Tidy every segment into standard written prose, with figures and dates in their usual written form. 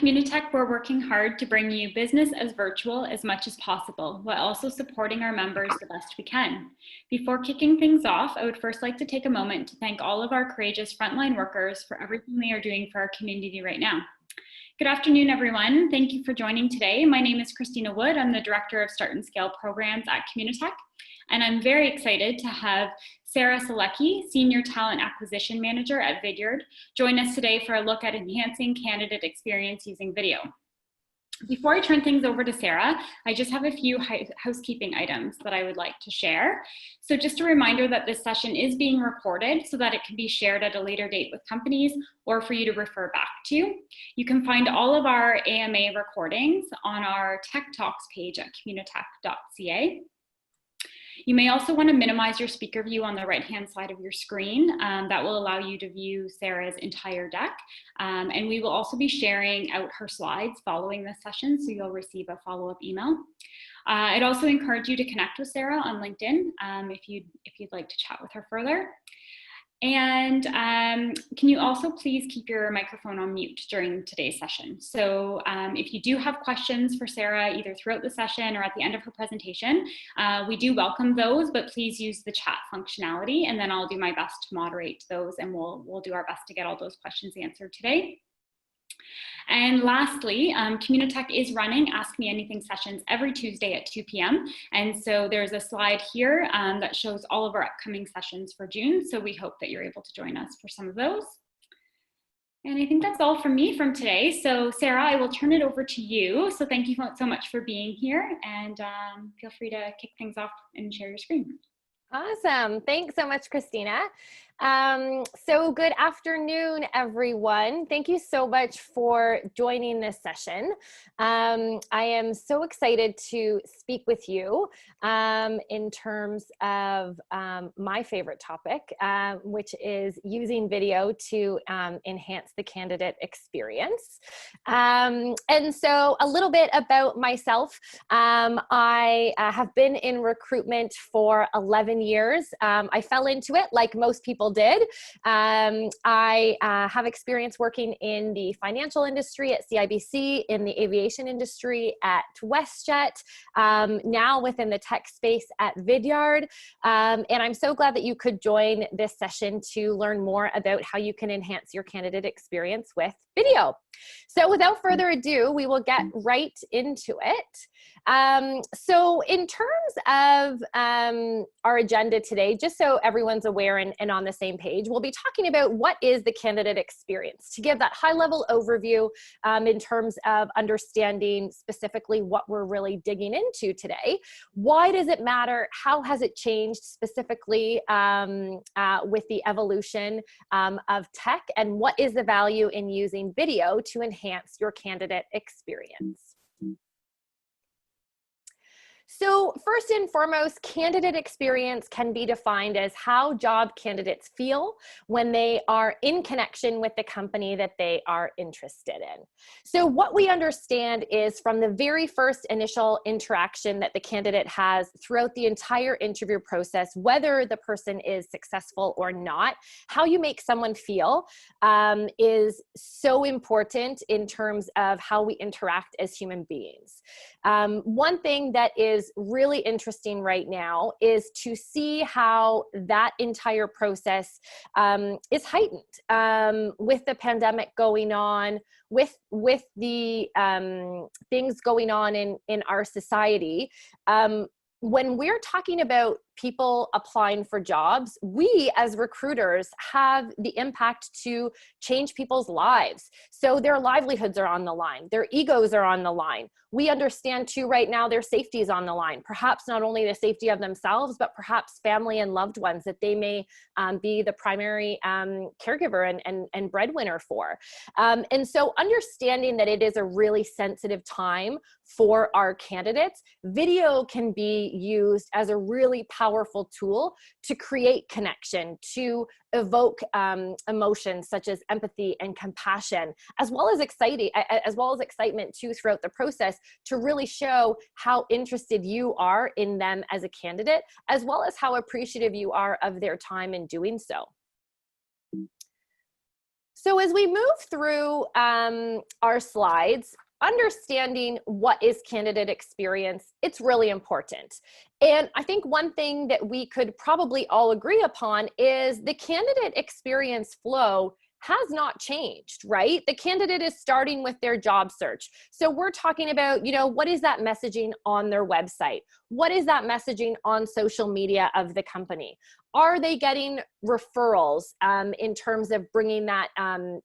Communitech, we're working hard to bring you business as virtual as much as possible, while also supporting our members the best we can. Before kicking things off, I would first like to take a moment to thank all of our courageous frontline workers for everything they are doing for our community right now. Good afternoon, everyone. Thank you for joining today. My name is Christina Wood. I'm the Director of Start and Scale Programs at Communitech, and I'm very excited to have Sarah Selecki, Senior Talent Acquisition Manager at Vidyard, join us today for a look at enhancing candidate experience using video. Before I turn things over to Sarah, I just have a few housekeeping items that I would like to share. So just a reminder that this session is being recorded so that it can be shared at a later date with companies or for you to refer back to. You can find all of our AMA recordings on our Tech Talks page at communitech.ca. You may also want to minimize your speaker view on the right-hand side of your screen. That will allow you to view Sarah's entire deck. And we will also be sharing out her slides following this session, so you'll receive a follow-up email. I'd also encourage you to connect with Sarah on LinkedIn if you'd like to chat with her further. And can you also please keep your microphone on mute during today's session? So if you do have questions for Sarah, either throughout the session or at the end of her presentation, we do welcome those, but please use the chat functionality, and then I'll do my best to moderate those, and we'll do our best to get all those questions answered today. And lastly, Communitech is running Ask Me Anything sessions every Tuesday at 2 p.m. And so there's a slide here that shows all of our upcoming sessions for June. So we hope that you're able to join us for some of those. And I think that's all from me from today. So Sarah, I will turn it over to you. So thank you so much for being here, and feel free to kick things off and share your screen. Awesome. Thanks so much, Christina. So good afternoon, everyone. Thank you so much for joining this session. I am so excited to speak with you in terms of my favorite topic, which is using video to enhance the candidate experience. And so a little bit about myself. I have been in recruitment for 11 years. I fell into it like most people did. I have experience working in the financial industry at CIBC, in the aviation industry at WestJet, now within the tech space at Vidyard. And I'm so glad that you could join this session to learn more about how you can enhance your candidate experience with video. So without further ado, we will get right into it. So in terms of our agenda today, just so everyone's aware and on the same page, we'll be talking about what is the candidate experience, to give that high-level overview in terms of understanding specifically what we're really digging into today. Why does it matter? How has it changed specifically with the evolution of tech? And what is the value in using video to enhance your candidate experience? So first and foremost, candidate experience can be defined as how job candidates feel when they are in connection with the company that they are interested in. So what we understand is from the very first initial interaction that the candidate has throughout the entire interview process, whether the person is successful or not, how you make someone feel is so important in terms of how we interact as human beings. One thing that is really interesting right now is to see how that entire process is heightened with the pandemic going on, with the things going on in our society. When we're talking about people applying for jobs, we as recruiters have the impact to change people's lives. So their livelihoods are on the line, their egos are on the line. We understand too right now their safety is on the line, perhaps not only the safety of themselves, but perhaps family and loved ones that they may be the primary caregiver and breadwinner for. And so understanding that it is a really sensitive time for our candidates, video can be used as a really powerful tool to create connection, to evoke emotions such as empathy and compassion, as well as excitement too throughout the process, to really show how interested you are in them as a candidate, as well as how appreciative you are of their time in doing so. So as we move through our slides, understanding what is candidate experience, it's really important. And I think one thing that we could probably all agree upon is the candidate experience flow has not changed, right? The candidate is starting with their job search. So we're talking about, what is that messaging on their website? What is that messaging on social media of the company? Are they getting referrals in terms of bringing that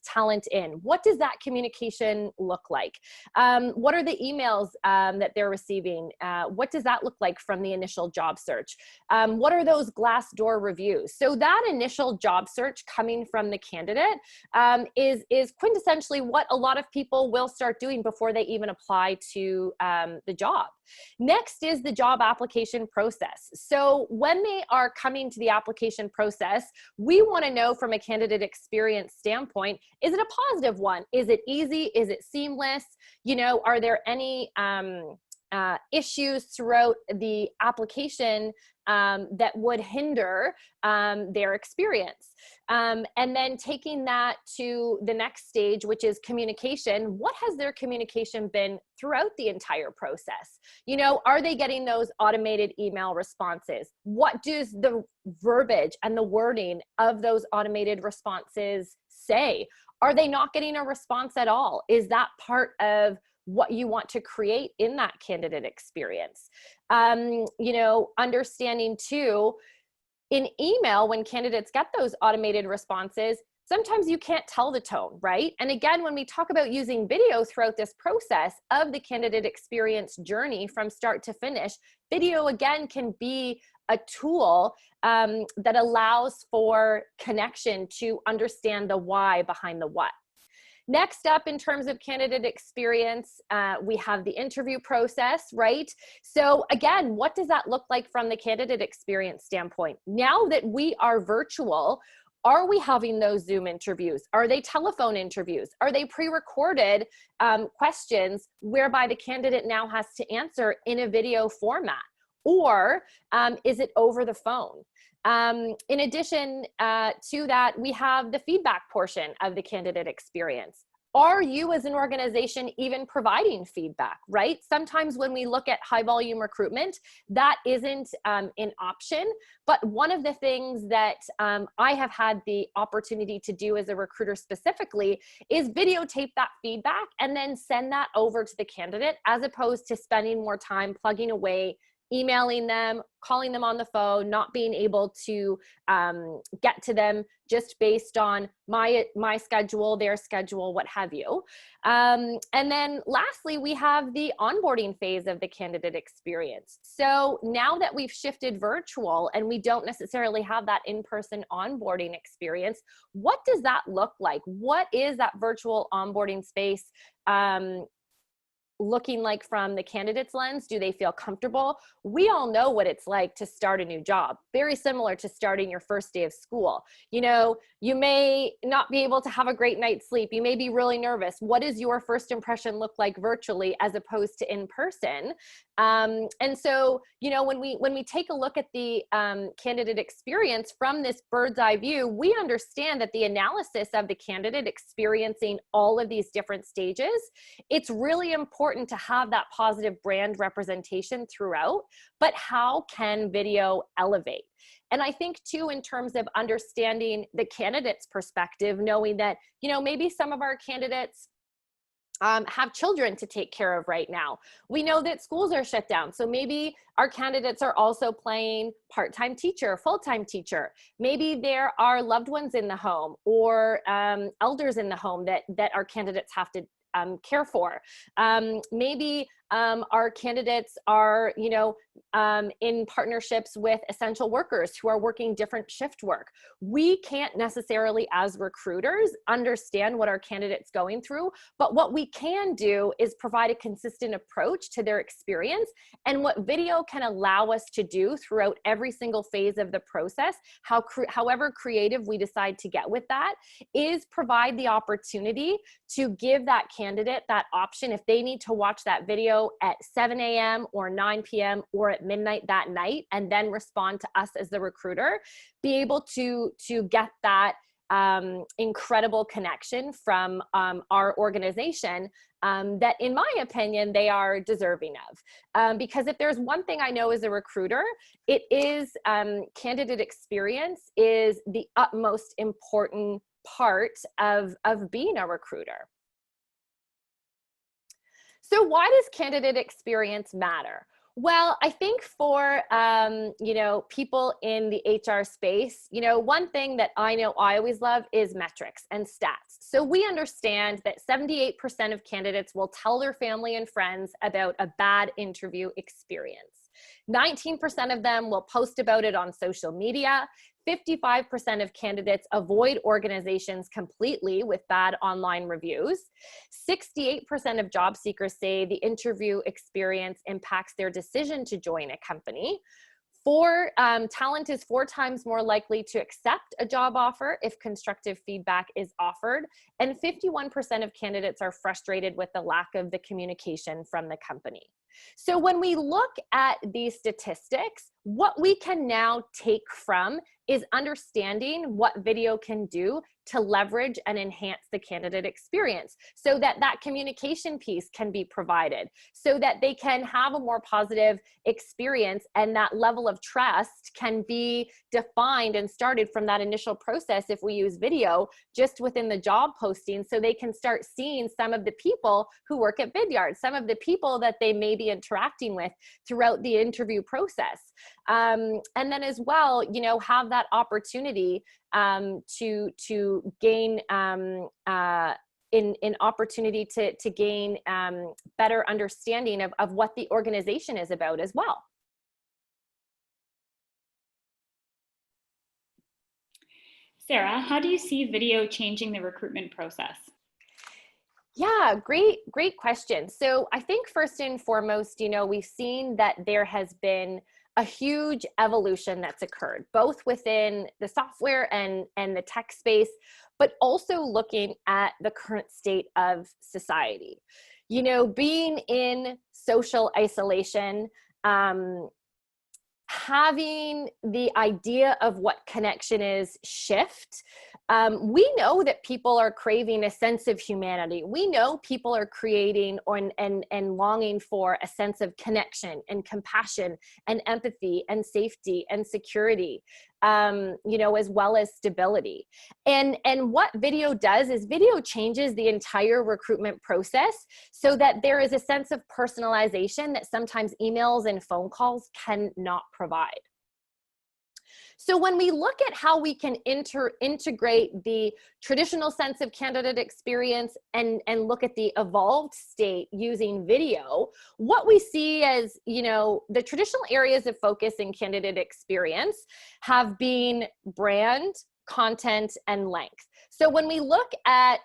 talent in? What does that communication look like? What are the emails that they're receiving? What does that look like from the initial job search? What are those Glassdoor reviews? So that initial job search coming from the candidate is quintessentially what a lot of people will start doing before they even apply to the job. Next is the job application process. So when they are coming to the application process, we want to know from a candidate experience standpoint, is it a positive one? Is it easy? Is it seamless? Are there any issues throughout the application that would hinder their experience? And then taking that to the next stage, which is communication. What has their communication been throughout the entire process? Are they getting those automated email responses? What does the verbiage and the wording of those automated responses say? Are they not getting a response at all? Is that part of what you want to create in that candidate experience? Understanding too, in email, when candidates get those automated responses, sometimes you can't tell the tone, right? And again, when we talk about using video throughout this process of the candidate experience journey from start to finish, video again can be a tool that allows for connection to understand the why behind the what. Next up, in terms of candidate experience, we have the interview process, right? So again, what does that look like from the candidate experience standpoint? Now that we are virtual, are we having those Zoom interviews? Are they telephone interviews? Are they pre-recorded questions whereby the candidate now has to answer in a video format? Or is it over the phone? In addition to that, we have the feedback portion of the candidate experience. Are you as an organization even providing feedback, right? Sometimes when we look at high volume recruitment, that isn't an option. But one of the things that I have had the opportunity to do as a recruiter specifically is videotape that feedback and then send that over to the candidate, as opposed to spending more time plugging away, emailing them, calling them on the phone, not being able to get to them just based on my schedule, their schedule, what have you. And then lastly, we have the onboarding phase of the candidate experience. So now that we've shifted virtual and we don't necessarily have that in-person onboarding experience, what does that look like? What is that virtual onboarding space looking like from the candidate's lens? Do they feel comfortable? We all know what it's like to start a new job. Very similar to starting your first day of school. You may not be able to have a great night's sleep. You may be really nervous. What does your first impression look like virtually as opposed to in person? And so, when we take a look at the candidate experience from this bird's eye view, we understand that the analysis of the candidate experiencing all of these different stages, it's really important to have that positive brand representation throughout, but how can video elevate? And I think too, in terms of understanding the candidate's perspective, knowing that, maybe some of our candidates have children to take care of right now. We know that schools are shut down. So maybe our candidates are also playing part-time teacher, full-time teacher. Maybe there are loved ones in the home or elders in the home that our candidates have to care for. Maybe our candidates are, in partnerships with essential workers who are working different shift work. We can't necessarily, as recruiters, understand what our candidate's going through, but what we can do is provide a consistent approach to their experience. And what video can allow us to do throughout every single phase of the process, however creative we decide to get with that, is provide the opportunity to give that candidate that option if they need to watch that video at 7 a.m. or 9 p.m. or at midnight that night, and then respond to us as the recruiter, be able to get that incredible connection from our organization that, in my opinion, they are deserving of. Because if there's one thing I know as a recruiter, it is candidate experience is the utmost important part of being a recruiter. So why does candidate experience matter? Well, I think for, people in the HR space, one thing that I know I always love is metrics and stats. So we understand that 78% of candidates will tell their family and friends about a bad interview experience. 19% of them will post about it on social media. 55% of candidates avoid organizations completely with bad online reviews. 68% of job seekers say the interview experience impacts their decision to join a company. Talent is 4 times more likely to accept a job offer if constructive feedback is offered. And 51% of candidates are frustrated with the lack of the communication from the company. So when we look at these statistics, what we can now take from is understanding what video can do to leverage and enhance the candidate experience so that that communication piece can be provided, so that they can have a more positive experience and that level of trust can be defined and started from that initial process if we use video just within the job posting, so they can start seeing some of the people who work at Vidyard, some of the people that they may be interacting with throughout the interview process. And then as well, have that opportunity to gain an opportunity to gain better understanding of what the organization is about as well. Sarah, how do you see video changing the recruitment process? Yeah, great question. So I think first and foremost, we've seen that there has been a huge evolution that's occurred, both within the software and the tech space, but also looking at the current state of society. Being in social isolation, having the idea of what connection is shift. We know that people are craving a sense of humanity. We know people are creating and longing for a sense of connection and compassion and empathy and safety and security, as well as stability. And what video does is video changes the entire recruitment process so that there is a sense of personalization that sometimes emails and phone calls cannot provide. So when we look at how we can integrate the traditional sense of candidate experience and look at the evolved state using video, what we see as, the traditional areas of focus in candidate experience have been brand, content, and length. So when we look at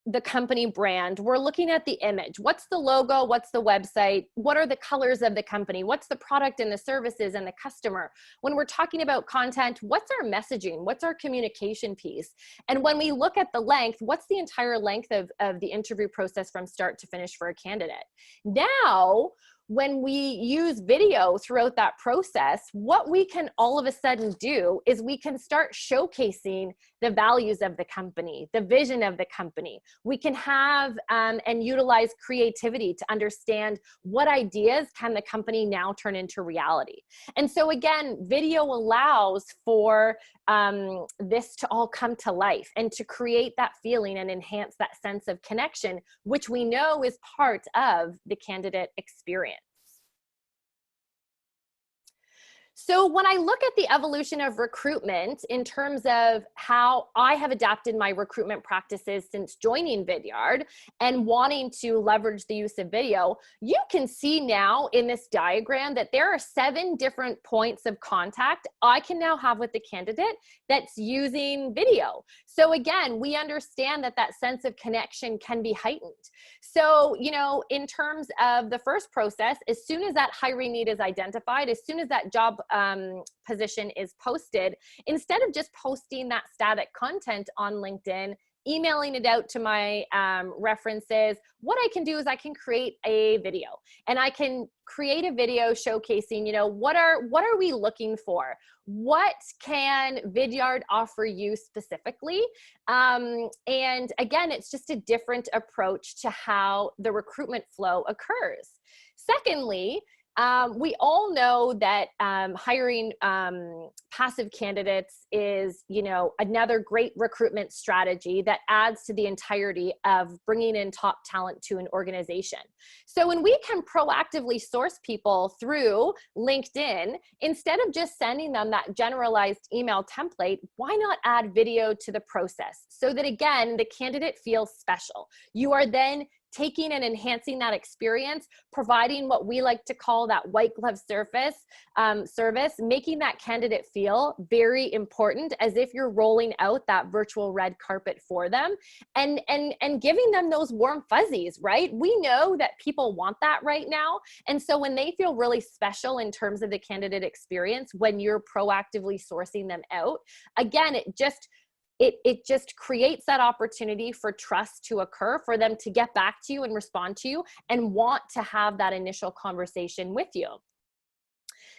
the company brand, we're looking at the image. What's the logo? What's the website? What are the colors of the company? What's the product and the services and the customer? When we're talking about content, what's our messaging? What's our communication piece? And when we look at the length, what's the entire length of the interview process from start to finish for a candidate? Now, when we use video throughout that process, what we can all of a sudden do is we can start showcasing the values of the company, the vision of the company. We can have and utilize creativity to understand what ideas can the company now turn into reality. And so again, video allows for this to all come to life and to create that feeling and enhance that sense of connection, which we know is part of the candidate experience. So when I look at the evolution of recruitment in terms of how I have adapted my recruitment practices since joining Vidyard and wanting to leverage the use of video, you can see now in this diagram that there are 7 different points of contact I can now have with the candidate that's using video. So again, we understand that that sense of connection can be heightened. So, in terms of the first process, as soon as that hiring need is identified, as soon as that job position is posted, instead of just posting that static content on LinkedIn, emailing it out to my references, what I can do is I can create a video, and I can create a video showcasing, you know, what are we looking for? What can Vidyard offer you specifically? And again, it's just a different approach to how the recruitment flow occurs. Secondly, we all know that hiring passive candidates is, you know, another great recruitment strategy that adds to the entirety of bringing in top talent to an organization. So when we can proactively source people through LinkedIn, instead of just sending them that generalized email template, why not add video to the process so that, again, the candidate feels special? You are then taking and enhancing that experience, providing what we like to call that white glove service, making that candidate feel very important, as if you're rolling out that virtual red carpet for them, and giving them those warm fuzzies, right? We know that people want that right now. And so when they feel really special in terms of the candidate experience, when you're proactively sourcing them out, again, it just creates that opportunity for trust to occur, for them to get back to you and respond to you and want to have that initial conversation with you.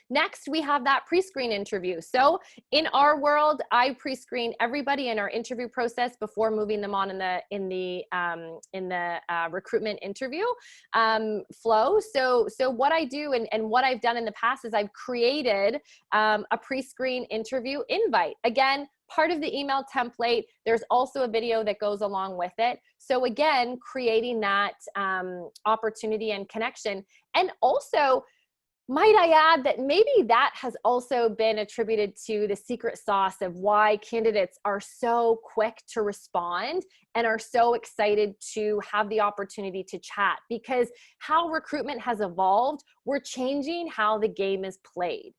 Next, we have that pre-screen interview. So in our world, I pre-screen everybody in our interview process before moving them on in the recruitment interview flow. So what I do and what I've done in the past is I've created a pre-screen interview invite. Again, part of the email template, there's also a video that goes along with it. So again, creating that opportunity and connection. And also, might I add that maybe that has also been attributed to the secret sauce of why candidates are so quick to respond and are so excited to have the opportunity to chat, because how recruitment has evolved, we're changing how the game is played.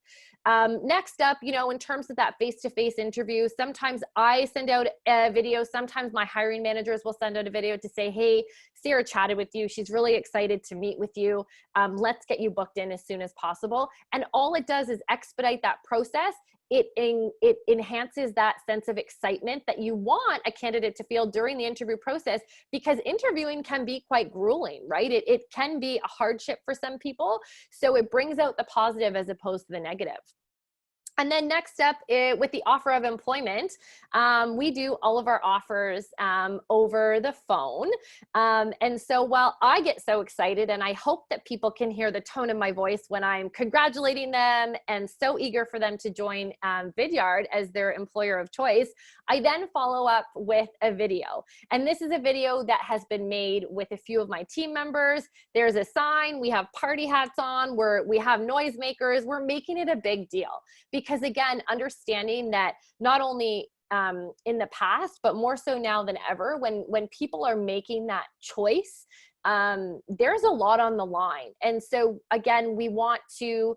Next up, you know, in terms of that face-to-face interview, sometimes I send out a video, sometimes my hiring managers will send out a video to say, hey, Sarah chatted with you. She's really excited to meet with you. Let's get you booked in as soon as possible. And all it does is expedite that process. It enhances that sense of excitement that you want a candidate to feel during the interview process, because interviewing can be quite grueling, right? It can be a hardship for some people. So it brings out the positive as opposed to the negative. And then next up, with the offer of employment, we do all of our offers over the phone. And so while I get so excited, and I hope that people can hear the tone of my voice when I'm congratulating them and so eager for them to join Vidyard as their employer of choice, I then follow up with a video. And this is a video that has been made with a few of my team members. There's a sign, we have party hats on, we have noisemakers, we're making it a big deal. Because again, understanding that not only in the past, but more so now than ever, when people are making that choice, there's a lot on the line. And so again, we want to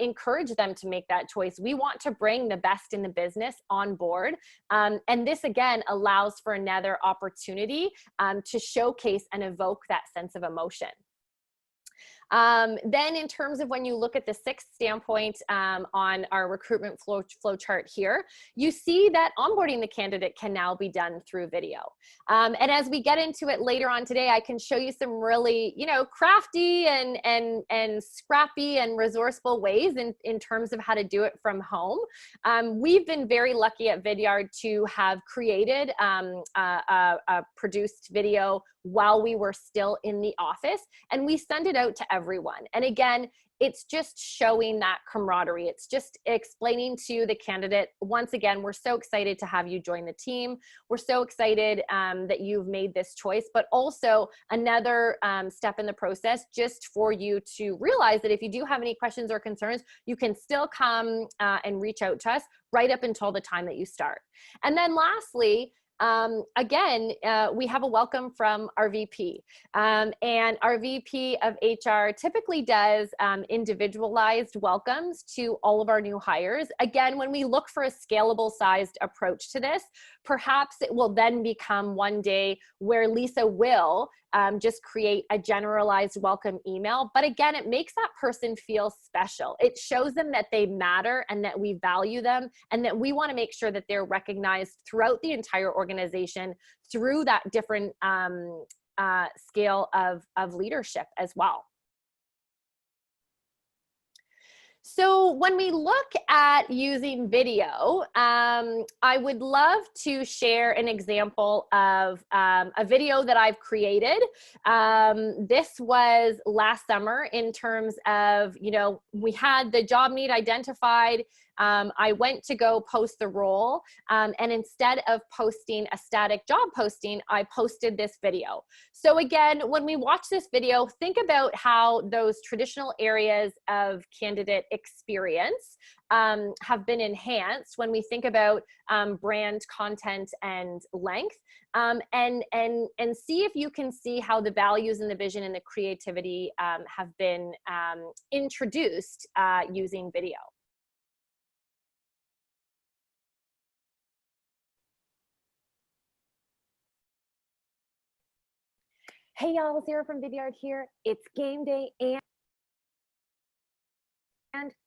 encourage them to make that choice. We want to bring the best in the business on board. And this again allows for another opportunity to showcase and evoke that sense of emotion. Then in terms of when you look at the sixth standpoint on our recruitment flow chart here, you see that onboarding the candidate can now be done through video. And as we get into it later on today, I can show you some really, you know, crafty and scrappy and resourceful ways in terms of how to do it from home. We've been very lucky at Vidyard to have created a produced video while we were still in the office, and we send it out to everyone. And again, it's just showing that camaraderie. It's just explaining to the candidate, once again, we're so excited to have you join the team. We're so excited that you've made this choice, but also another step in the process just for you to realize that if you do have any questions or concerns, you can still come and reach out to us right up until the time that you start. And then lastly, again, we have a welcome from our VP, and our VP of HR typically does individualized welcomes to all of our new hires. Again, when we look for a scalable sized approach to this, perhaps it will then become one day where Lisa will just create a generalized welcome email. But again, it makes that person feel special. It shows them that they matter and that we value them, and that we want to make sure that they're recognized throughout the entire organization through that different scale of leadership as well. So when we look at using video, I would love to share an example of a video that I've created. This was last summer in terms of, we had the job need identified. I went to go post the role, and instead of posting a static job posting, I posted this video. So again, when we watch this video, think about how those traditional areas of candidate experience have been enhanced when we think about brand content and length, and see if you can see how the values and the vision and the creativity have been introduced using video. Hey y'all, Sarah from Vidyard here. It's game day and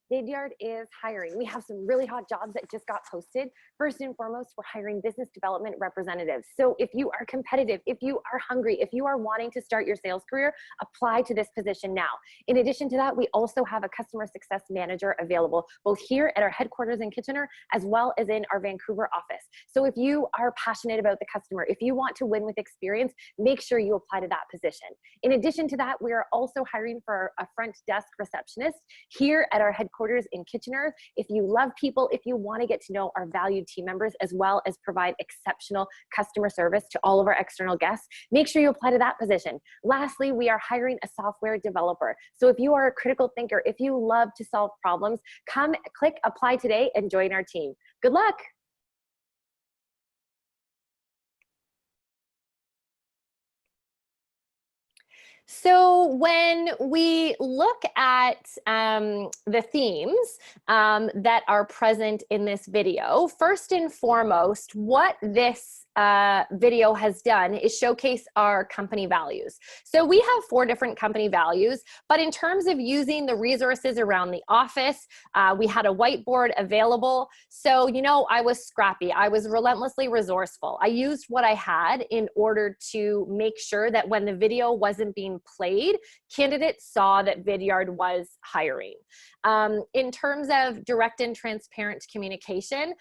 Vidyard is hiring. We have some really hot jobs that just got posted. First and foremost, we're hiring business development representatives. So if you are competitive, if you are hungry, if you are wanting to start your sales career, apply to this position now. In addition to that, we also have a customer success manager available, both here at our headquarters in Kitchener, as well as in our Vancouver office. So if you are passionate about the customer, if you want to win with experience, make sure you apply to that position. In addition to that, we are also hiring for a front desk receptionist here at our headquarters in Kitchener. If you love people, if you want to get to know our valued team members, as well as provide exceptional customer service to all of our external guests, make sure you apply to that position. Lastly, we are hiring a software developer. So if you are a critical thinker, if you love to solve problems, come click apply today and join our team. Good luck. So when we look at the themes that are present in this video, first and foremost, what this video has done is showcase our company values. So we have 4 different company values, but in terms of using the resources around the office, we had a whiteboard available. So, I was scrappy. I was relentlessly resourceful. I used what I had in order to make sure that when the video wasn't being played, candidates saw that Vidyard was hiring. In terms of direct and transparent communication,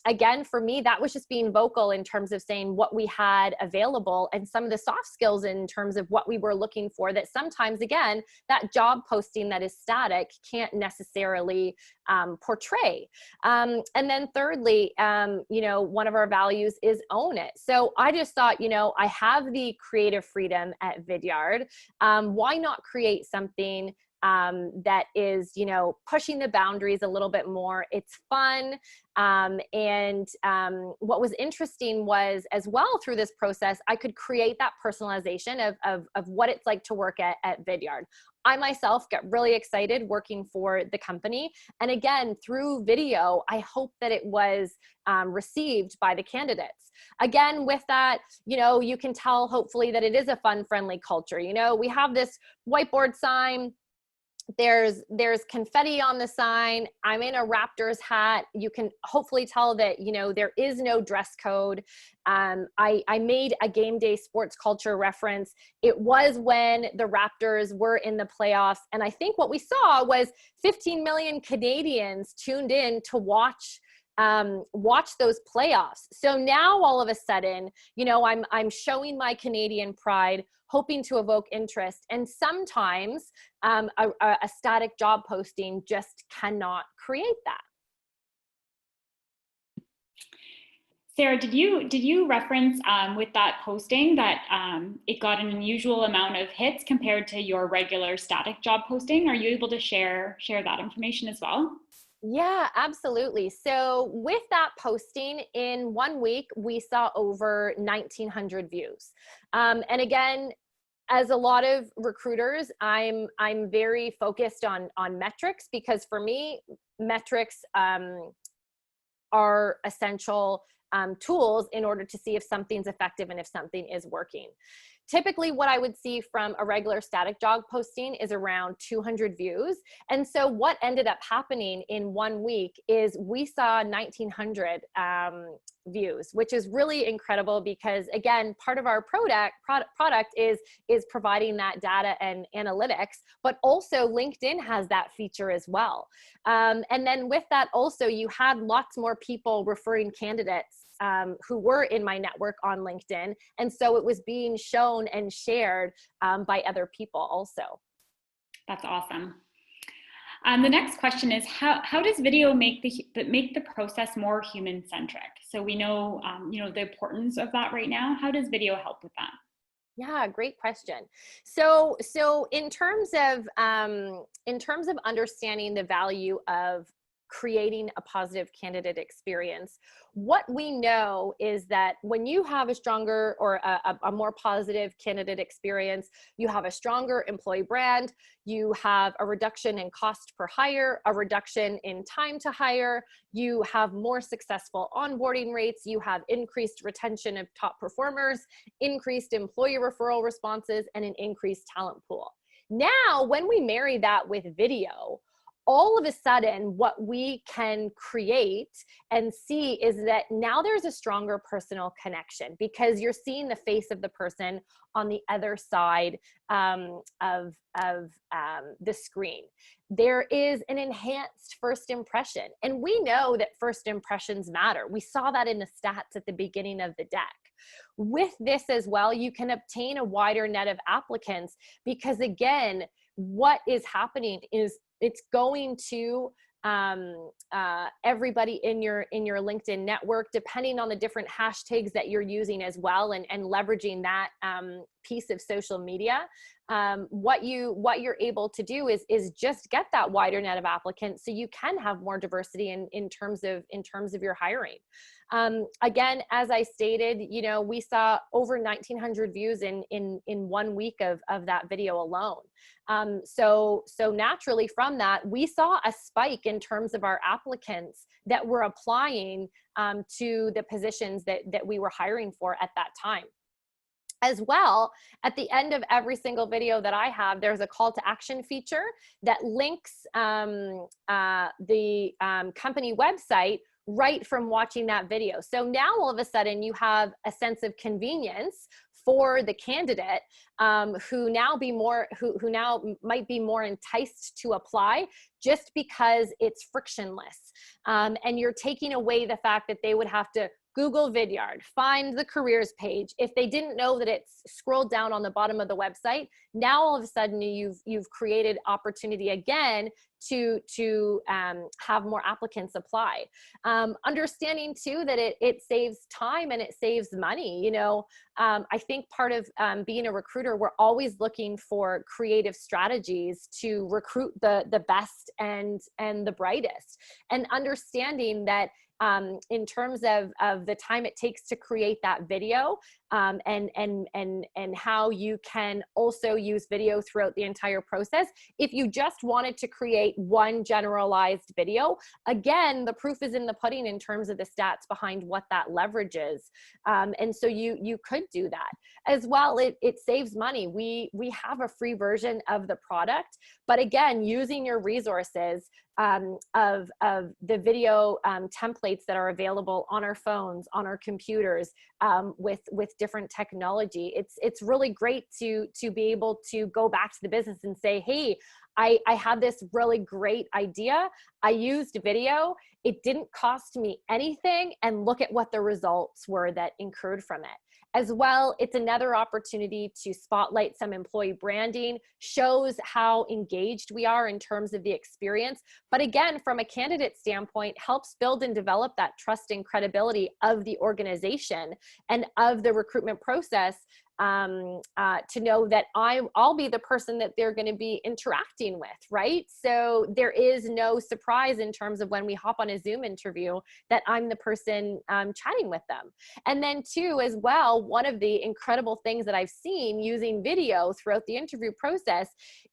again, for me, that was just being vocal in terms of saying what we had available and some of the soft skills in terms of what we were looking for, that sometimes, again, that job posting that is static can't necessarily portray. And then thirdly, one of our values is own it. So I just thought, I have the creative freedom at Vidyard. Why not create something that is, pushing the boundaries a little bit more? It's fun. And what was interesting was, as well, through this process, I could create that personalization of what it's like to work at Vidyard. I myself get really excited working for the company. And again, through video, I hope that it was received by the candidates. Again, with that, you can tell hopefully that it is a fun, friendly culture. We have this whiteboard sign. There's confetti on the sign. I'm in a Raptors hat. You can hopefully tell that, there is no dress code. I made a game day sports culture reference. It was when the Raptors were in the playoffs. And I think what we saw was 15 million Canadians tuned in to watch those playoffs. So now all of a sudden, I'm showing my Canadian pride, hoping to evoke interest. And sometimes a static job posting just cannot create that. Sarah, did you reference with that posting that it got an unusual amount of hits compared to your regular static job posting? Are you able to share that information as well? Yeah, absolutely. So with that posting, in 1 week, we saw over 1,900 views. And again, as a lot of recruiters, I'm very focused on metrics, because for me, metrics are essential tools in order to see if something's effective and if something is working. Typically what I would see from a regular static job posting is around 200 views. And so what ended up happening in 1 week is we saw 1,900 views, which is really incredible because, again, part of our product is providing that data and analytics, but also LinkedIn has that feature as well. And then with that also, you had lots more people referring candidates who were in my network on LinkedIn. And so it was being shown and shared by other people also. That's awesome. The next question is, how does video make the process more human-centric? So we know, the importance of that right now. How does video help with that? Yeah, great question. So in terms of understanding the value of creating a positive candidate experience, what we know is that when you have a stronger or a more positive candidate experience, you have a stronger employee brand, you have a reduction in cost per hire, a reduction in time to hire, you have more successful onboarding rates, you have increased retention of top performers, increased employee referral responses, and an increased talent pool. Now, when we marry that with video, all of a sudden what we can create and see is that now there's a stronger personal connection because you're seeing the face of the person on the other side of the screen. There is an enhanced first impression, and we know that first impressions matter. We saw that in the stats at the beginning of the deck. With this as well, you can obtain a wider net of applicants because, again, what is happening is it's going to everybody in your LinkedIn network, depending on the different hashtags that you're using as well, and leveraging that piece of social media. What you're able to do is just get that wider net of applicants, so you can have more diversity in terms of your hiring. Again, as I stated, we saw over 1,900 views in 1 week of that video alone. So naturally from that, we saw a spike in terms of our applicants that were applying to the positions that we were hiring for at that time. As well, at the end of every single video that I have, there's a call to action feature that links the company website right from watching that video. So now all of a sudden you have a sense of convenience for the candidate who now might be more enticed to apply just because it's frictionless. And you're taking away the fact that they would have to Google Vidyard, find the careers page. If they didn't know that it's scrolled down on the bottom of the website, now all of a sudden you've created opportunity again to have more applicants apply. Understanding too that it saves time and it saves money. I think part of being a recruiter, we're always looking for creative strategies to recruit the best and the brightest, and understanding that in terms of the time it takes to create that video, and how you can also use video throughout the entire process. If you just wanted to create one generalized video, again, the proof is in the pudding in terms of the stats behind what that leverage is. And so you could do that. As well, it saves money. We have a free version of the product, but again, using your resources of the video templates that are available on our phones, on our computers, with different technology. It's really great to be able to go back to the business and say, hey, I had this really great idea. I used video. It didn't cost me anything. And look at what the results were that incurred from it. As well, it's another opportunity to spotlight some employee branding, shows how engaged we are in terms of the experience. But again, from a candidate standpoint, helps build and develop that trust and credibility of the organization and of the recruitment process, to know that I'll be the person that they're going to be interacting with, right? So there is no surprise in terms of when we hop on a Zoom interview that I'm the person chatting with them. And then too, as well, one of the incredible things that I've seen using video throughout the interview process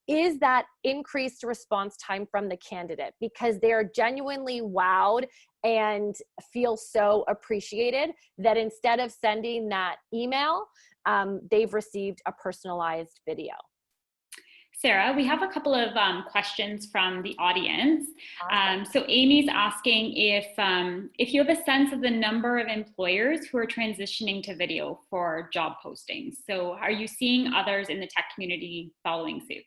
is that increased response time from the candidate, because they are genuinely wowed and feel so appreciated that instead of sending that email, they've received a personalized video. Sarah, we have a couple of questions from the audience. Awesome. So Amy's asking if you have a sense of the number of employers who are transitioning to video for job postings. So are you seeing others in the tech community following suit?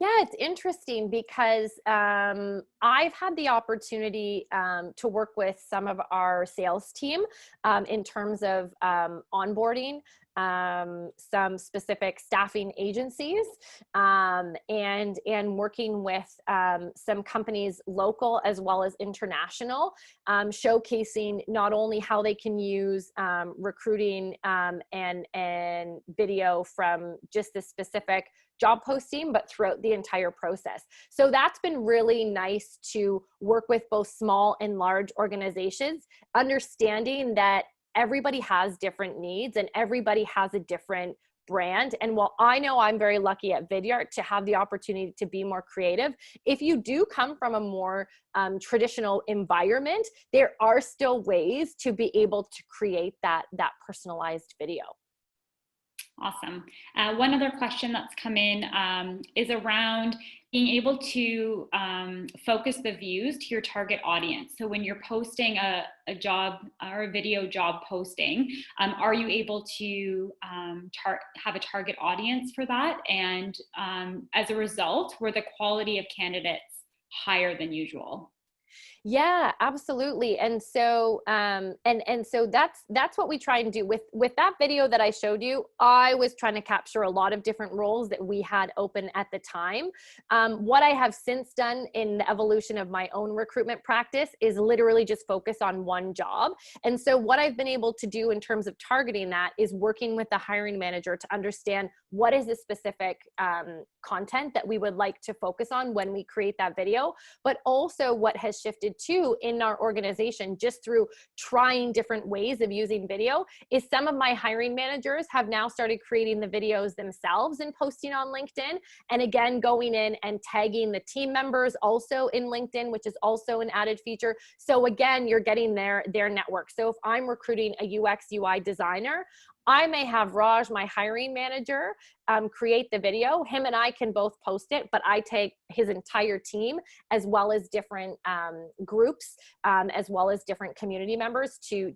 Yeah, it's interesting because I've had the opportunity to work with some of our sales team in terms of onboarding some specific staffing agencies and working with some companies local as well as international, showcasing not only how they can use recruiting and video from just the specific job posting, but throughout the entire process. So that's been really nice to work with both small and large organizations, understanding that everybody has different needs and everybody has a different brand. And while I know I'm very lucky at Vidyard to have the opportunity to be more creative, if you do come from a more traditional environment, there are still ways to be able to create that personalized video. Awesome. One other question that's come in is around being able to focus the views to your target audience. So when you're posting a job or a video job posting, are you able to have a target audience for that? And as a result, were the quality of candidates higher than usual? Yeah, absolutely. And so so that's what we try and do with that video that I showed you. I was trying to capture a lot of different roles that we had open at the time. What I have since done in the evolution of my own recruitment practice is literally just focus on one job. And so what I've been able to do in terms of targeting that is working with the hiring manager to understand what is the specific content that we would like to focus on when we create that video, but also what has shifted too in our organization just through trying different ways of using video is some of my hiring managers have now started creating the videos themselves and posting on LinkedIn, and again going in and tagging the team members also in LinkedIn, which is also an added feature. So again, you're getting their network. So if I'm recruiting a UX UI designer, I may have Raj, my hiring manager, create the video. Him and I can both post it, but I take his entire team as well as different groups, as well as different community members to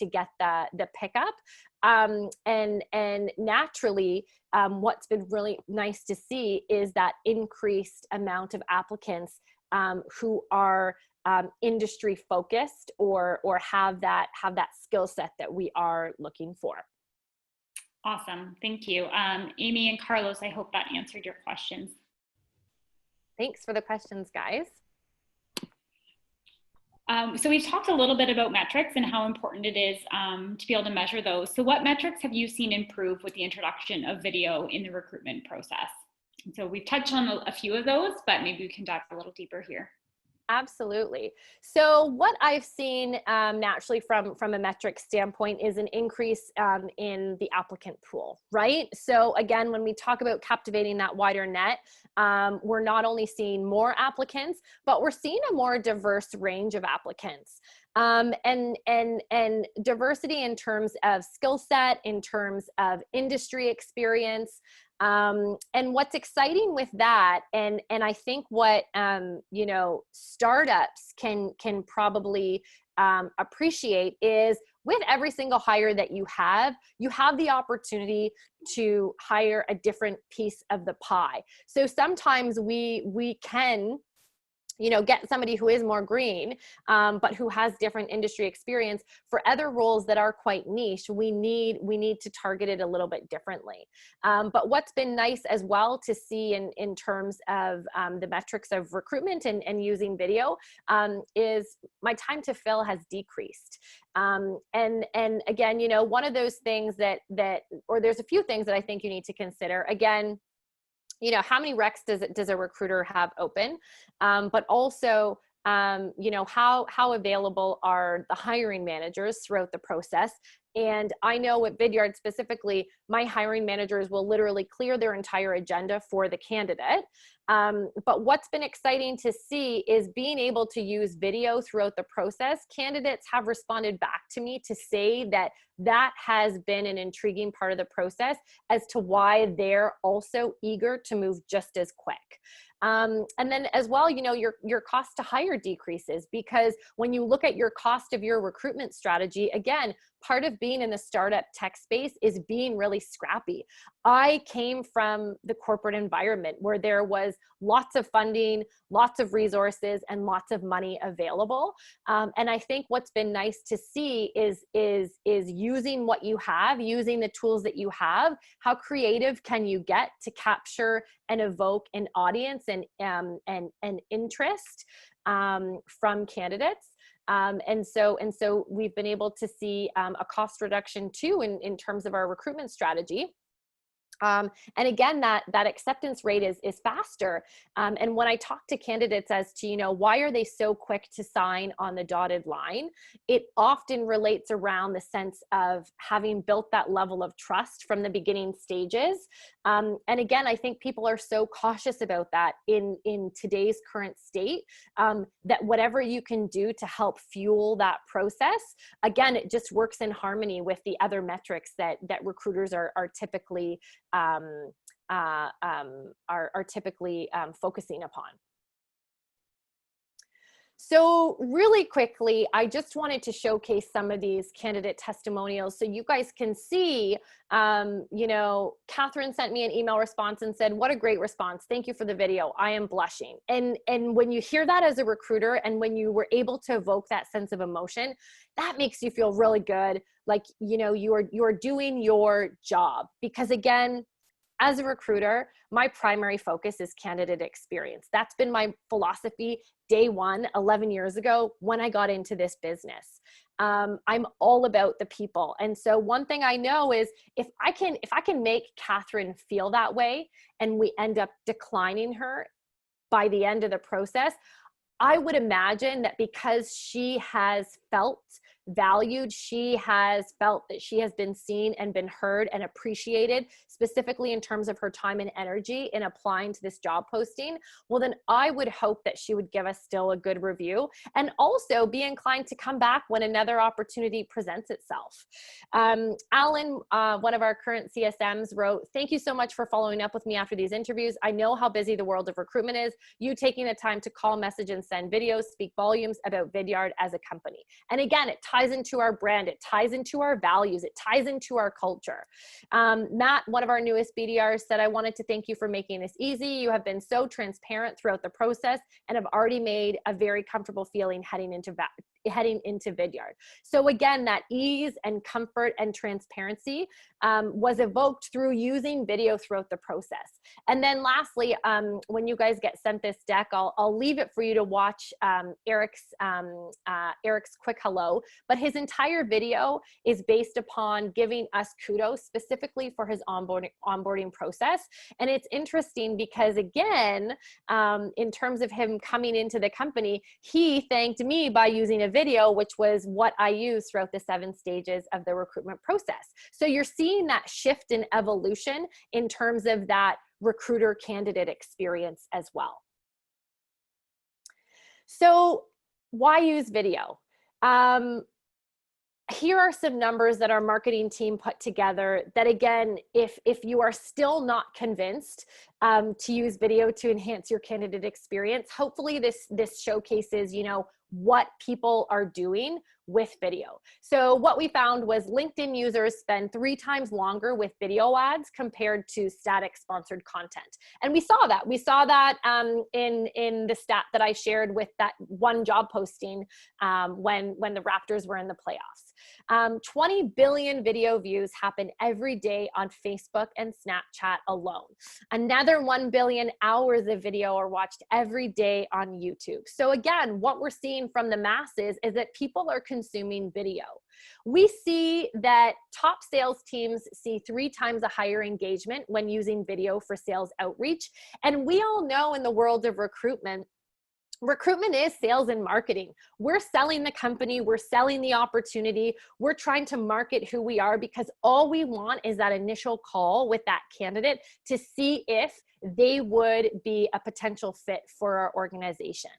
get the pickup. And naturally, what's been really nice to see is that increased amount of applicants who are industry focused or have that skill set that we are looking for. Awesome. Thank you. Amy and Carlos, I hope that answered your questions. Thanks for the questions, guys. So we've talked a little bit about metrics and how important it is to be able to measure those. So what metrics have you seen improve with the introduction of video in the recruitment process? And so we've touched on a few of those, but maybe we can dive a little deeper here. Absolutely. So what I've seen naturally from a metric standpoint is an increase in the applicant pool, right? So again, when we talk about captivating that wider net, we're not only seeing more applicants, but we're seeing a more diverse range of applicants. And diversity in terms of skill set, in terms of industry experience. And what's exciting with that, and I think what startups can probably appreciate is with every single hire that you have the opportunity to hire a different piece of the pie. So sometimes we can get somebody who is more green, but who has different industry experience. For other roles that are quite niche, we need to target it a little bit differently. But what's been nice as well to see in terms of the metrics of recruitment and using video is my time to fill has decreased. And again, one of those things or there's a few things that I think you need to consider. Again, how many recs does a recruiter have open? But also, how available are the hiring managers throughout the process? And I know at Vidyard specifically, my hiring managers will literally clear their entire agenda for the candidate. But what's been exciting to see is being able to use video throughout the process. Candidates have responded back to me to say that that has been an intriguing part of the process as to why they're also eager to move just as quick. And then as well, you know, your cost to hire decreases, because when you look at your cost of your recruitment strategy, again, part of being in the startup tech space is being really scrappy. I came from the corporate environment where there was lots of funding, lots of resources, and lots of money available. And I think what's been nice to see is using what you have, using the tools that you have. How creative can you get to capture and evoke an audience and interest from candidates? And so we've been able to see a cost reduction too in terms of our recruitment strategy. And again, that acceptance rate is faster. And when I talk to candidates as to, you know, why are they so quick to sign on the dotted line, it often relates around the sense of having built that level of trust from the beginning stages. And again, I think people are so cautious about that in today's current state, that whatever you can do to help fuel that process, again, it just works in harmony with the other metrics that recruiters are typically typically focusing upon. So really quickly, I just wanted to showcase some of these candidate testimonials so you guys can see, you know, Catherine sent me an email response and said, what a great response. Thank you for the video. I am blushing. And when you hear that as a recruiter, and when you were able to evoke that sense of emotion, that makes you feel really good. Like, you know, you are doing your job. Because again, as a recruiter, my primary focus is candidate experience. That's been my philosophy day one, 11 years ago, when I got into this business. I'm all about the people. And so one thing I know is if I can make Catherine feel that way, and we end up declining her by the end of the process, I would imagine that because she has felt valued, she has felt that she has been seen and been heard and appreciated, specifically in terms of her time and energy in applying to this job posting, well, then I would hope that she would give us still a good review, and also be inclined to come back when another opportunity presents itself. Alan, one of our current CSMs, wrote, "Thank you so much for following up with me after these interviews. I know how busy the world of recruitment is. You taking the time to call, message, and send videos speak volumes about Vidyard as a company." And again, it ties into our brand, it ties into our values, it ties into our culture. Matt, one of our newest BDRs, said, "I wanted to thank you for making this easy. You have been so transparent throughout the process and have already made a very comfortable feeling heading into Vidyard." So again, that ease and comfort and transparency was evoked through using video throughout the process. And then lastly, when you guys get sent this deck, I'll leave it for you to watch Eric's quick hello, but his entire video is based upon giving us kudos specifically for his onboarding process. And it's interesting because, again, in terms of him coming into the company, he thanked me by using a video, which was what I used throughout the 7 stages of the recruitment process. So you're seeing that shift in evolution in terms of that recruiter candidate experience as well. So why use video? Here are some numbers that our marketing team put together that, again, if you are still not convinced to use video to enhance your candidate experience, hopefully this showcases, you know, what people are doing with video. So what we found was LinkedIn users spend 3 times longer with video ads compared to static sponsored content. And we saw that. We saw that in the stat that I shared with that one job posting when the Raptors were in the playoffs. 20 billion video views happen every day on Facebook and Snapchat alone. Another 1 billion hours of video are watched every day on YouTube. So again, what we're seeing from the masses is that people are consuming video. We see that top sales teams see 3 times a higher engagement when using video for sales outreach. And we all know in the world of recruitment is sales and marketing. We're selling the company, we're selling the opportunity, we're trying to market who we are, because all we want is that initial call with that candidate to see if they would be a potential fit for our organization.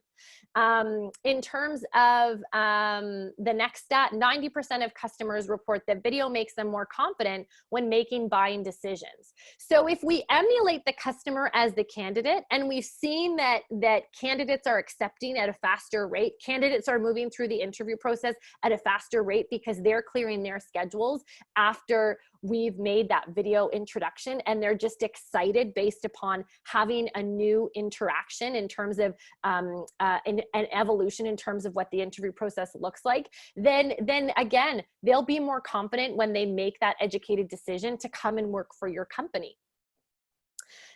In terms of the next stat, 90% of customers report that video makes them more confident when making buying decisions. So if we emulate the customer as the candidate, and we've seen that candidates are accepting at a faster rate, candidates are moving through the interview process at a faster rate because they're clearing their schedules after we've made that video introduction, and they're just excited based upon having a new interaction in terms of an evolution in terms of what the interview process looks like, then again, they'll be more confident when they make that educated decision to come and work for your company.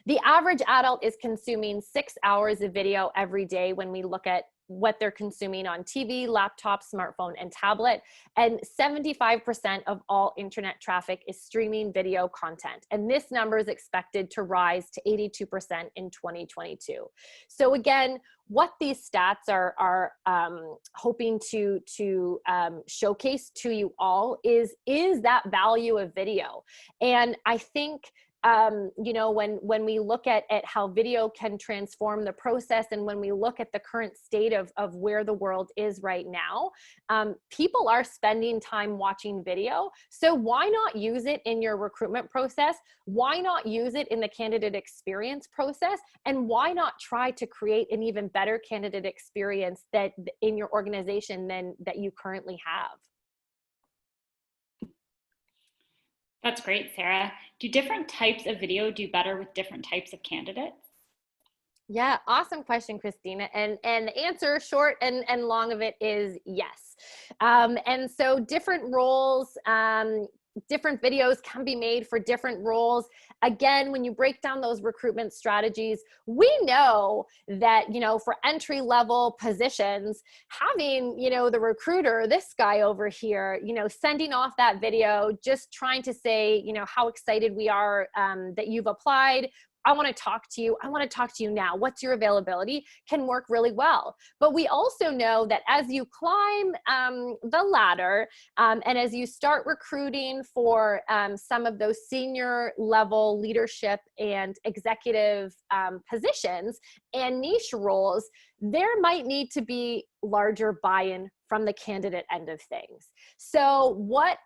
The average adult is consuming 6 hours of video every day when we look at what they're consuming on TV, laptop, smartphone, and tablet. And 75% of all internet traffic is streaming video content. And this number is expected to rise to 82% in 2022. So again, what these stats are hoping to showcase to you all is that value of video. And I think you know, when we look at how video can transform the process, and when we look at the current state of where the world is right now, people are spending time watching video. So why not use it in your recruitment process? Why not use it in the candidate experience process? And why not try to create an even better candidate experience that in your organization than that you currently have? That's great, Sarah. Do different types of video do better with different types of candidates? Yeah, awesome question, Christina. And the answer, short and long of it, is yes. And so different roles, different videos can be made for different roles. Again, when you break down those recruitment strategies, we know that, you know, for entry-level positions, having, you know, the recruiter, this guy over here, you know, sending off that video, just trying to say, you know, how excited we are that you've applied. I want to talk to you. I want to talk to you now. What's your availability? Can work really well. But we also know that as you climb the ladder and as you start recruiting for some of those senior level leadership and executive positions and niche roles, there might need to be larger buy-in from the candidate end of things. So what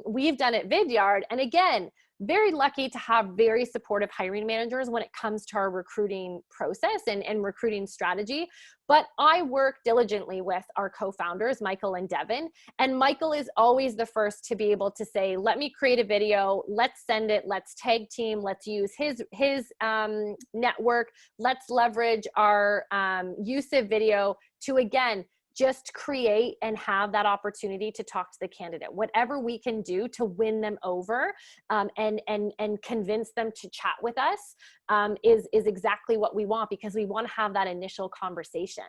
we've done at Vidyard, and again, very lucky to have very supportive hiring managers when it comes to our recruiting process and recruiting strategy. But I work diligently with our co-founders, Michael and Devin. And Michael is always the first to be able to say, let me create a video, let's send it, let's tag team, let's use his network, let's leverage our use of video to, again, just create and have that opportunity to talk to the candidate. Whatever we can do to win them over and convince them to chat with us is exactly what we want, because we want to have that initial conversation.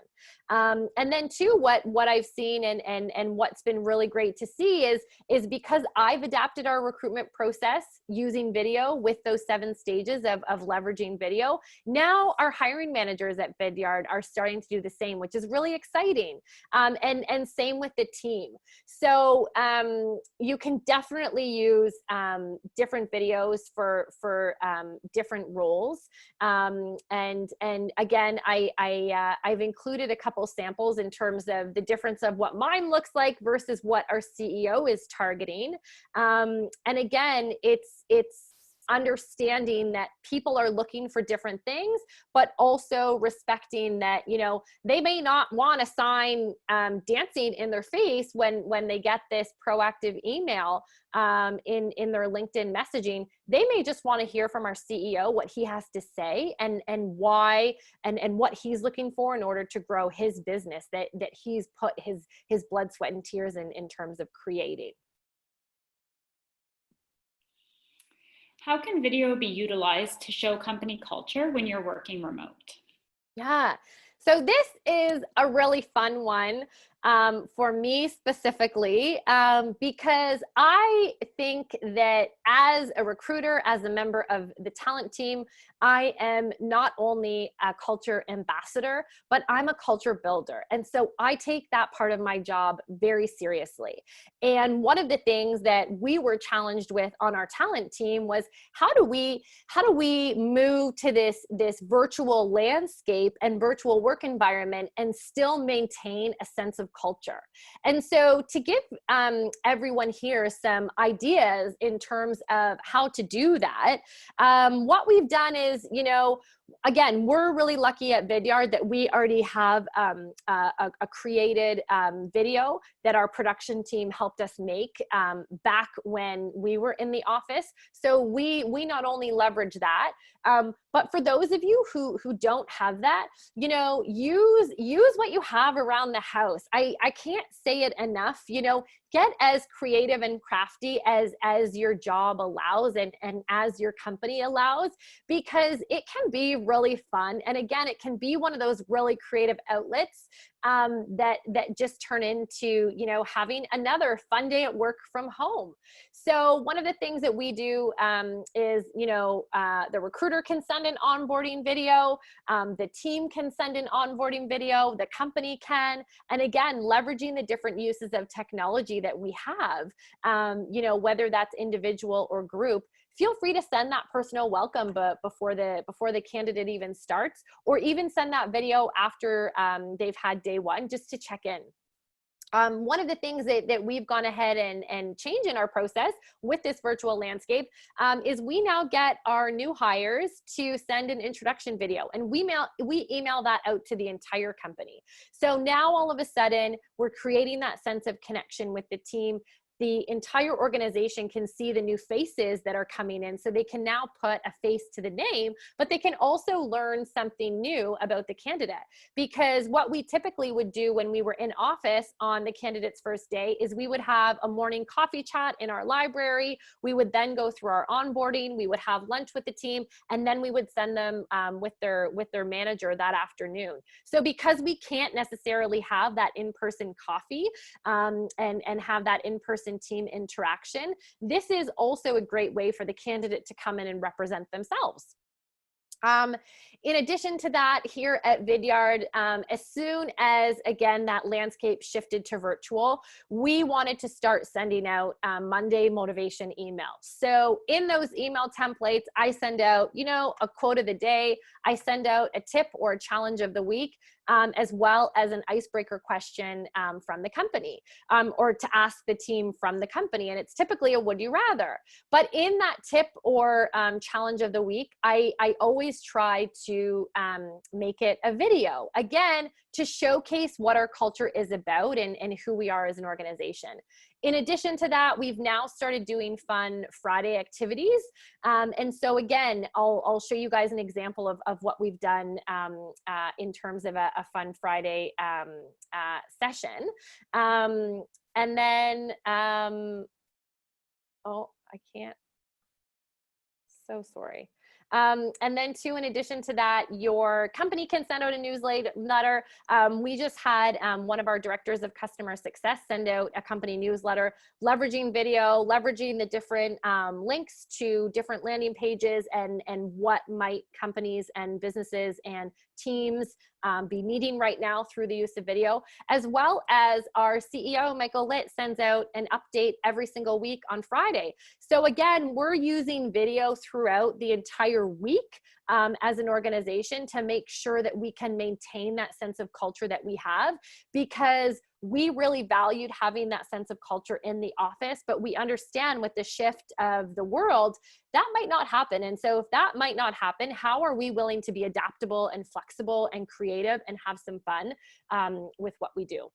And then too, what I've seen and what's been really great to see is because I've adapted our recruitment process using video with those 7 stages of leveraging video. Now our hiring managers at Vidyard are starting to do the same, which is really exciting. And same with the team. So you can definitely use different videos for different roles. And again, I've included a couple samples in terms of the difference of what mine looks like versus what our CEO is targeting. And again, it's understanding that people are looking for different things, but also respecting that, you know, they may not want a sign dancing in their face when they get this proactive email in their LinkedIn messaging. They may just want to hear from our CEO what he has to say and why and what he's looking for in order to grow his business that he's put his blood, sweat, and tears in terms of creating. How can video be utilized to show company culture when you're working remote? Yeah, so this is a really fun one for me specifically, because I think that as a recruiter, as a member of the talent team, I am not only a culture ambassador, but I'm a culture builder. And so I take that part of my job very seriously. And one of the things that we were challenged with on our talent team was how do we move to this virtual landscape and virtual work environment and still maintain a sense of culture. And so to give everyone here some ideas in terms of how to do that, what we've done is, you know, again, we're really lucky at Vidyard that we already have a created video that our production team helped us make back when we were in the office. So we not only leverage that, but for those of you who don't have that, you know, use what you have around the house. I can't say it enough, you know, get as creative and crafty as your job allows and as your company allows, because it can be really fun. And again, it can be one of those really creative outlets that just turn into, you know, having another fun day at work from home. So one of the things that we do is, you know, the recruiter can send an onboarding video, the team can send an onboarding video, the company can, and again, leveraging the different uses of technology that we have, you know, whether that's individual or group. Feel free to send that personal welcome before the candidate even starts, or even send that video after they've had day one, just to check in. One of the things that we've gone ahead and changed in our process with this virtual landscape is we now get our new hires to send an introduction video, and we email that out to the entire company. So now all of a sudden we're creating that sense of connection with the team. The entire organization can see the new faces that are coming in, so they can now put a face to the name, but they can also learn something new about the candidate. Because what we typically would do when we were in office on the candidate's first day is we would have a morning coffee chat in our library. We would then go through our onboarding, we would have lunch with the team, and then we would send them with their manager that afternoon. So because we can't necessarily have that in-person coffee and have that in-person team interaction, this is also a great way for the candidate to come in and represent themselves. In addition to that, here at Vidyard, as soon as, again, that landscape shifted to virtual, we wanted to start sending out Monday motivation emails. So in those email templates, I send out, you know, a quote of the day. I send out a tip or a challenge of the week, as well as an icebreaker question from the company, or to ask the team from the company. And it's typically a would you rather. But in that tip or challenge of the week, I always try to make it a video, again, to showcase what our culture is about and who we are as an organization. In addition to that, we've now started doing fun Friday activities. And so again, I'll show you guys an example of what we've done in terms of a fun Friday session. And then, oh, I can't, so sorry. And then too, in addition to that, your company can send out a newsletter. We just had one of our directors of customer success send out a company newsletter, leveraging video, leveraging the different links to different landing pages and what might companies and businesses and teams be needing right now through the use of video, as well as our CEO, Michael Litt, sends out an update every single week on Friday. So again, we're using video throughout the entire week as an organization to make sure that we can maintain that sense of culture that we have, because we really valued having that sense of culture in the office, but we understand with the shift of the world, that might not happen. And so if that might not happen, how are we willing to be adaptable and flexible and creative and have some fun with what we do?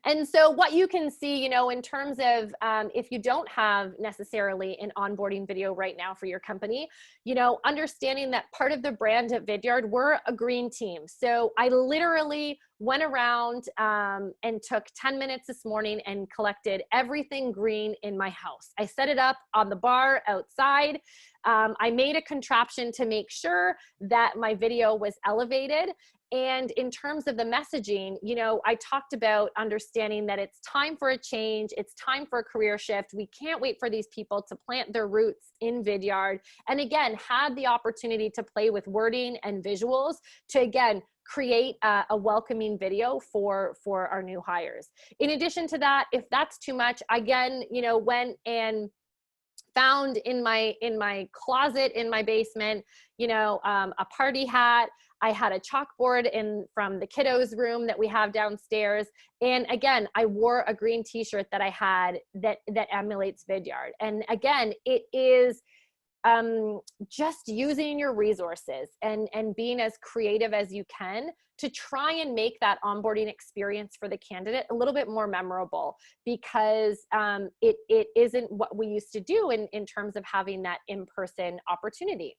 And so what you can see, you know, in terms of if you don't have necessarily an onboarding video right now for your company, you know, understanding that part of the brand at Vidyard, we're a green team. So I literally went around and took 10 minutes this morning and collected everything green in my house. I set it up on the bar outside. I made a contraption to make sure that my video was elevated. And in terms of the messaging, you know, I talked about understanding that it's time for a change. It's time for a career shift. We can't wait for these people to plant their roots in Vidyard. And again, had the opportunity to play with wording and visuals to, again, create a welcoming video for our new hires. In addition to that, if that's too much, again, you know, went and found in my closet in my basement, you know, a party hat. I had a chalkboard from the kiddos room that we have downstairs. And again, I wore a green t-shirt that I had that emulates Vidyard. And again, it is just using your resources and being as creative as you can to try and make that onboarding experience for the candidate a little bit more memorable, because it isn't what we used to do in terms of having that in-person opportunity.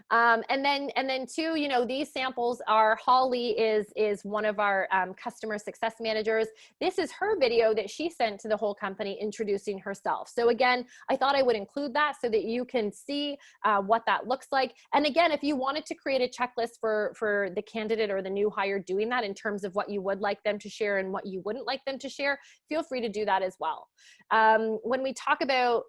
And then too, you know, these samples are, Holly is one of our customer success managers. This is her video that she sent to the whole company introducing herself. So again, I thought I would include that so that you can see what that looks like. And again, if you wanted to create a checklist for the candidate or the new hire doing that in terms of what you would like them to share and what you wouldn't like them to share, feel free to do that as well. When we talk about,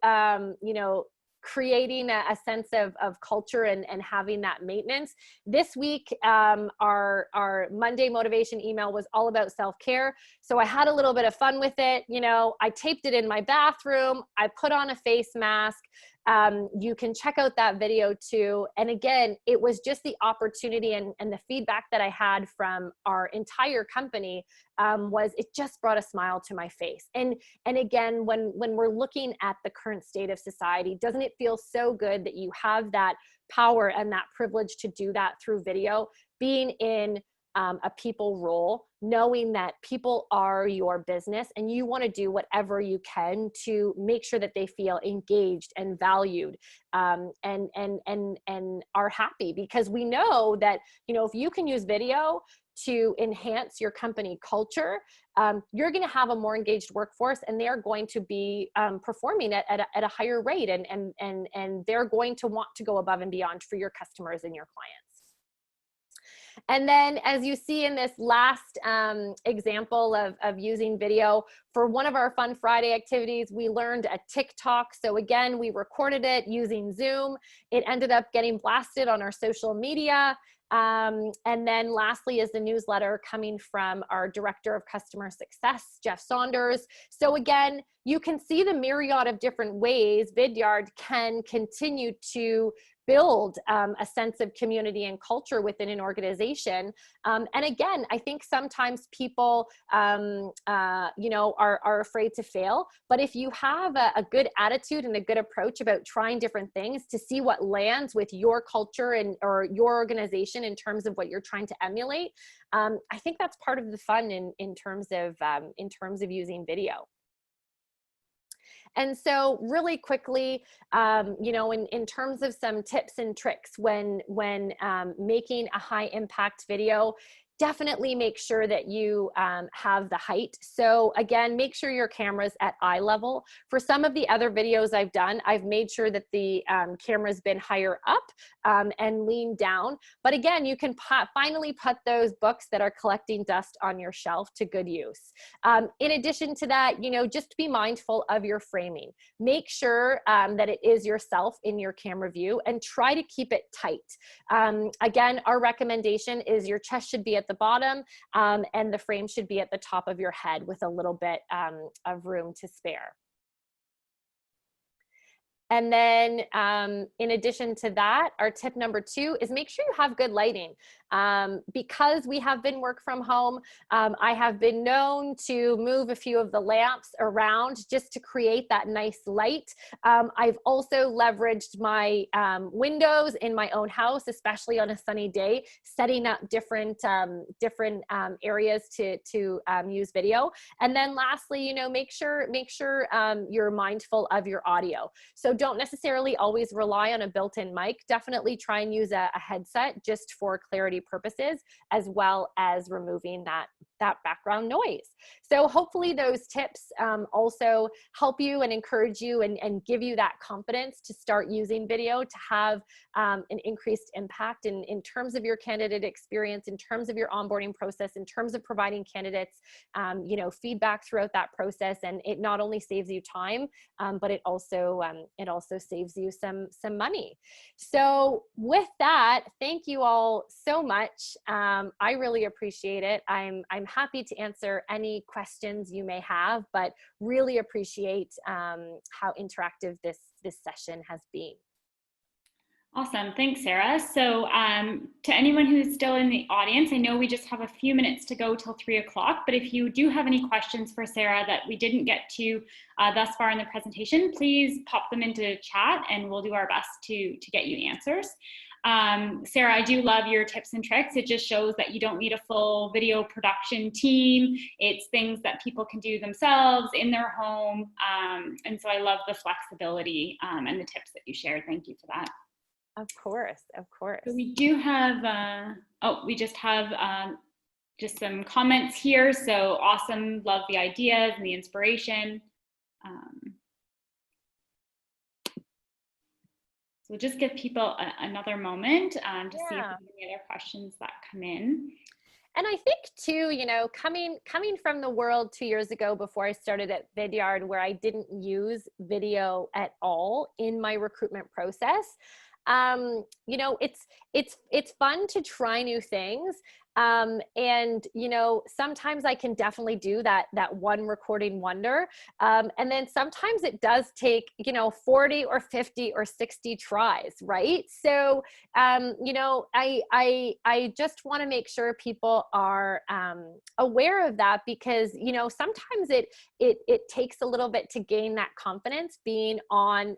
you know, creating a sense of culture and having that maintenance. This week, our Monday motivation email was all about self-care. So I had a little bit of fun with it. You know, I taped it in my bathroom. I put on a face mask. You can check out that video too. And again, it was just the opportunity and the feedback that I had from our entire company was it just brought a smile to my face. And again, when we're looking at the current state of society, doesn't it feel so good that you have that power and that privilege to do that through video, being in a people role, knowing that people are your business and you want to do whatever you can to make sure that they feel engaged and valued, and are happy, because we know that, you know, if you can use video to enhance your company culture, you're going to have a more engaged workforce, and they are going to be performing at a higher rate, and they're going to want to go above and beyond for your customers and your clients. And then, as you see in this last example of using video, for one of our Fun Friday activities, we learned a TikTok. So again, we recorded it using Zoom. It ended up getting blasted on our social media. And then lastly is the newsletter coming from our Director of Customer Success, Jeff Saunders. So again, you can see the myriad of different ways Vidyard can continue to build a sense of community and culture within an organization. And again, I think sometimes people, you know, are afraid to fail. But if you have a good attitude and a good approach about trying different things to see what lands with your culture and or your organization in terms of what you're trying to emulate, I think that's part of the fun in terms of using video. And so really quickly, you know, in terms of some tips and tricks when making a high impact video, definitely make sure that you have the height. So again, make sure your camera's at eye level. For some of the other videos I've done, I've made sure that the camera's been higher up and leaned down. But again, you can finally put those books that are collecting dust on your shelf to good use. In addition to that, you know, just be mindful of your framing. Make sure that it is yourself in your camera view and try to keep it tight. Again, our recommendation is your chest should be at the bottom and the frame should be at the top of your head with a little bit of room to spare. And then in addition to that, our tip number 2 is make sure you have good lighting. Because we have been work from home, I have been known to move a few of the lamps around just to create that nice light. I've also leveraged my windows in my own house, especially on a sunny day, setting up different areas to use video. And then lastly, you know, make sure you're mindful of your audio. So don't necessarily always rely on a built-in mic. Definitely try and use a headset just for clarity purposes, as well as removing that background noise. So hopefully those tips also help you and encourage you and give you that confidence to start using video to have an increased impact in terms of your candidate experience, in terms of your onboarding process, in terms of providing candidates you know, feedback throughout that process. And it not only saves you time, but it also saves you some money. So with that, thank you all so much. I really appreciate it. I'm happy to answer any questions you may have, but really appreciate how interactive this session has been. Awesome. Thanks, Sarah. So to anyone who's still in the audience, I know we just have a few minutes to go till 3 o'clock, but if you do have any questions for Sarah that we didn't get to thus far in the presentation, please pop them into chat and we'll do our best to get you answers. Sarah, I do love your tips and tricks. It just shows that you don't need a full video production team. It's things that people can do themselves in their home. And so I love the flexibility and the tips that you shared. Thank you for that. Of course, of course. So we do have, we just have just some comments here. So awesome, love the ideas and the inspiration. So just give people another moment to see if there's any other questions that come in. And I think too, you know, coming from the world 2 years ago before I started at Vidyard, where I didn't use video at all in my recruitment process, you know, it's fun to try new things. And, you know, sometimes I can definitely do that one recording wonder. And then sometimes it does take, you know, 40 or 50 or 60 tries, right? So, you know, I just want to make sure people are, aware of that, because, you know, sometimes it takes a little bit to gain that confidence being on,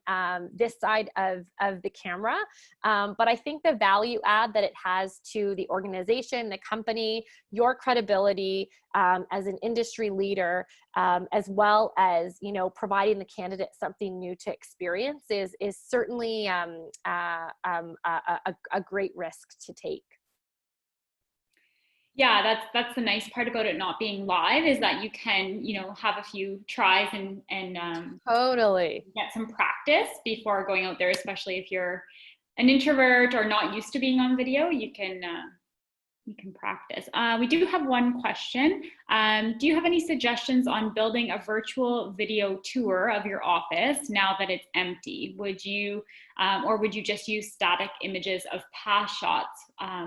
this side of the camera. But I think the value add that it has to the organization, the company, your credibility as an industry leader, as well as, you know, providing the candidate something new to experience is certainly a great risk to take. Yeah, that's the nice part about it not being live, is that you can, you know, have a few tries and Totally get some practice before going out there, especially if you're an introvert or not used to being on video. You can practice. We do have one question. Do you have any suggestions on building a virtual video tour of your office now that it's empty? Would you, or would you just use static images of past shots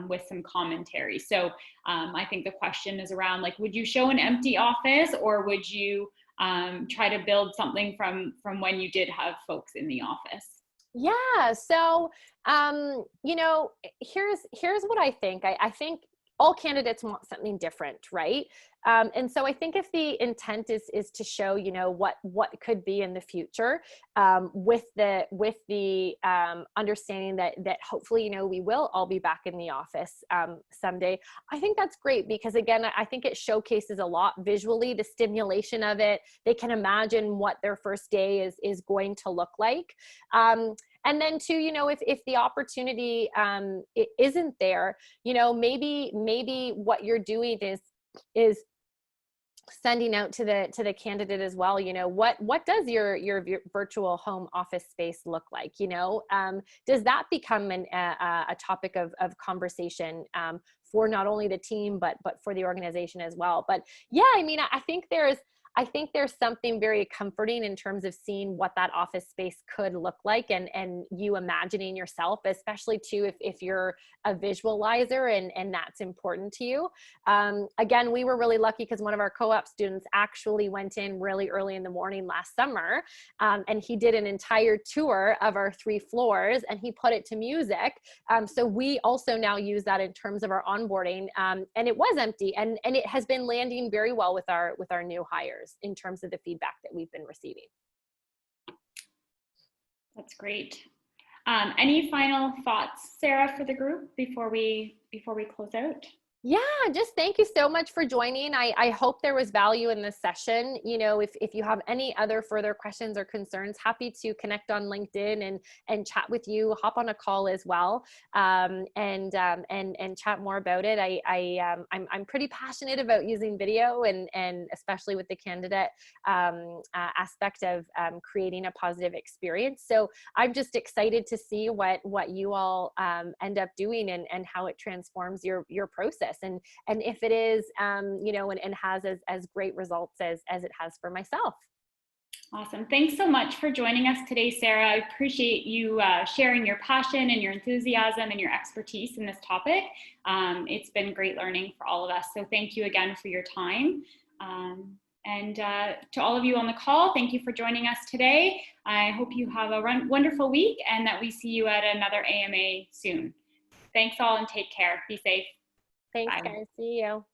with some commentary? So I think the question is around, like, would you show an empty office, or would you try to build something from when you did have folks in the office? Yeah. So, you know, here's what I think. I think all candidates want something different, right? And so I think if the intent is to show, you know, what could be in the future, with the understanding that hopefully, you know, we will all be back in the office someday. I think that's great, because again, I think it showcases a lot visually, the stimulation of it. They can imagine what their first day is going to look like. And then too, you know, if the opportunity it isn't there, you know, maybe what you're doing is sending out to the candidate as well, you know, what does your virtual home office space look like? You know, does that become a topic of conversation for not only the team but for the organization as well? But yeah, I mean, I think there's something very comforting in terms of seeing what that office space could look like, and you imagining yourself, especially too if you're a visualizer and that's important to you. Again, we were really lucky because one of our co-op students actually went in really early in the morning last summer, and he did an entire tour of our 3 floors and he put it to music. So we also now use that in terms of our onboarding, and it was empty, and it has been landing very well with our new hires in terms of the feedback that we've been receiving. That's great. Any final thoughts, Sarah, for the group before we close out? Yeah, just thank you so much for joining. I hope there was value in this session. You know, if you have any other further questions or concerns, happy to connect on LinkedIn and chat with you, hop on a call as well, and chat more about it. I'm pretty passionate about using video and especially with the candidate aspect of creating a positive experience. So I'm just excited to see what you all end up doing and how it transforms your process. And if it is, you know, and has as great results as it has for myself. Awesome. Thanks so much for joining us today, Sarah. I appreciate you sharing your passion and your enthusiasm and your expertise in this topic. It's been great learning for all of us. So thank you again for your time. And to all of you on the call, thank you for joining us today. I hope you have a wonderful week and that we see you at another AMA soon. Thanks all and take care. Be safe. Thanks, Bye. guys. See you.